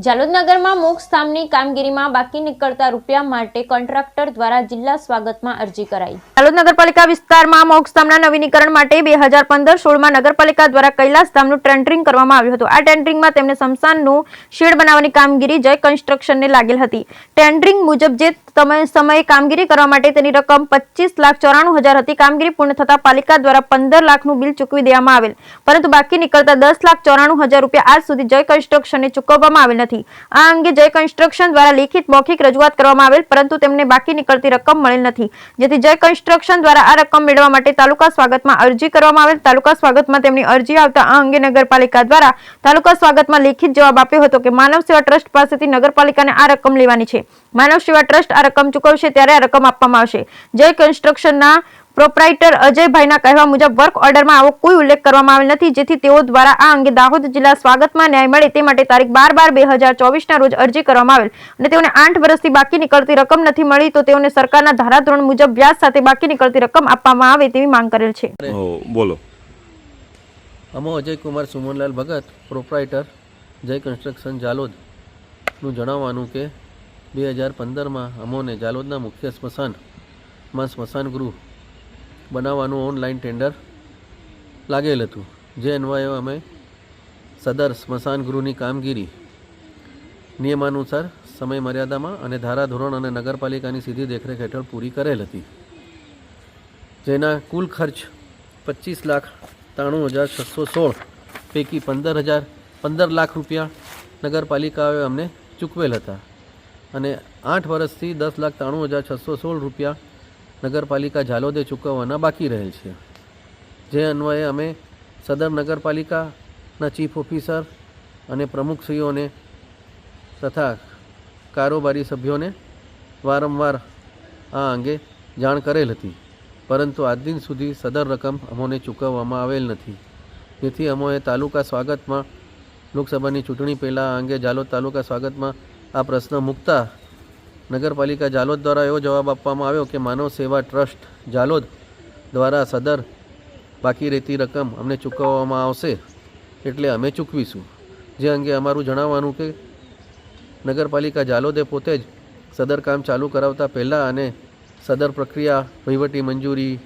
જાલોદ નગરમાં મોક્ષ ધામની કામગીરીમાં બાકી નીકળતા રૂપિયા માટે કોન્ટ્રાક્ટર દ્વારા જિલ્લા સ્વાગતમાં અરજી કરાઈ। જાલોદ નગરપાલિકા વિસ્તારમાં મોક્ષ ધામના નવીનીકરણ માટે 2015-16માં નગરપાલિકા દ્વારા કૈલાસ ધામનું ટેન્ડરિંગ કરવામાં આવ્યું હતું। આ ટેન્ડરિંગમાં તેમને સ્મશાનનું શેડ બનાવવાની કામગીરી જય કન્સ્ટ્રક્શનને લાગેલ હતી। ટેન્ડરિંગ મુજબ જે સમયે કામગીરી કરવા માટે તેની રકમ 25,94,000 હતી। કામગીરી પૂર્ણ થતા પાલિકા દ્વારા 15 લાખનું બિલ ચૂકવી દેવામાં આવેલ, પરંતુ બાકી નીકળતા 10,94,000 રૂપિયા આજ સુધી જય કન્સ્ટ્રક્શનને ચૂકવવામાં આવેલ નથી। આ અંગે જય કન્સ્ટ્રક્શન દ્વારા લેખિત મૌખિક રજૂઆત કરવામાં આવેલ, પરંતુ તેમને બાકી નીકળતી રકમ મળેલ નથી, જેથી જય કન્સ્ટ્રક્શન દ્વારા આ રકમ મેળવવા માટે તાલુકા સ્વાગતમાં અરજી કરવામાં આવેલ। તાલુકા સ્વાગતમાં તેમની અરજી આવતા આ અંગે નગરપાલિકા દ્વારા તાલુકા સ્વાગતમાં લેખિત જવાબ આપ્યો હતો કે માનવ સેવા ટ્રસ્ટ પાસેથી નગરપાલિકાને આ રકમ લેવાની છે। માનવ સેવા ટ્રસ્ટ આ રકમ ચૂકવશે ત્યારે આ રકમ આપવામાં આવશે। જય કન્સ્ટ્રક્શનના પ્રોપ્રાઇટર અજયભાઈના કહેવા મુજબ વર્ક ઓર્ડરમાં આવો કોઈ ઉલ્લેખ કરવામાં આવેલ નથી, જેથી તેઓ દ્વારા આ અંગે દાહોદ જિલ્લા સ્વાગતમાં ન્યાય મળે તે માટે તારીખ 12/12/2024ના રોજ અરજી કરવામાં આવેલ અને તેઓને 8 વર્ષથી બાકી નીકળતી રકમ નથી મળી, તો તેઓને સરકારના ધારાધોરણ મુજબ વ્યાજ સાથે બાકી નીકળતી રકમ આપવામાં આવે તેવી માંગ કરેલ છે। બોલો। અમો અજય કુમાર સુમનલાલ ભગત, પ્રોપ્રાઇટર જય કન્સ્ટ્રક્શન જાલોદનું જણાવવાનું કે 2015માં અમોને જાલોદના મુખ્ય સ્મશાનમાં સ્મશાન ગૃહ બનાવવાનું ઓનલાઈન ટેન્ડર લાગેલ હતું, જે અન્વયે અમે સદર સ્મશાન ગૃહની કામગીરી નિયમાનુસાર સમય મર્યાદામાં અને ધારાધોરણ અને નગરપાલિકાની સીધી દેખરેખ હેઠળ પૂરી કરેલ હતી, જેના કુલ ખર્ચ 25,93,616 પૈકી 15 લાખ રૂપિયા નગરપાલિકાએ અમને ચૂકવેલ હતા અને 8 વર્ષથી 10,93,616 રૂપિયા નગરપાલિકા જાલોદે ચૂકવવાના બાકી રહેલ છે। જે અન્વયે અમે સદર નગરપાલિકાના ચીફ ઓફિસર અને પ્રમુખશ્રીઓને તથા કારોબારી સભ્યોને વારંવાર આ અંગે જાણ કરેલ હતી, પરંતુ આજ દિન સુધી સદર રકમ અમોને ચૂકવવામાં આવેલ નથી, જેથી અમોએ તાલુકા સ્વાગતમાં લોકસભાની ચૂંટણી પહેલાં આ અંગે જાલોદ તાલુકા સ્વાગતમાં આ પ્રશ્ન મૂકતા નગરપાલિકા જાલોદ દ્વારા એવો જવાબ આપવામાં આવ્યો કે માનવ સેવા ટ્રસ્ટ જાલોદ દ્વારા સદર બાકી રહેતી રકમ અમને ચૂકવવામાં આવશે, એટલે અમે ચૂકવીશું। જે અંગે અમારું જણાવવાનું કે નગરપાલિકા જાલોદે પોતે જ સદર કામ ચાલુ કરાવતા પહેલાં અને સદર પ્રક્રિયા વહીવટી મંજૂરી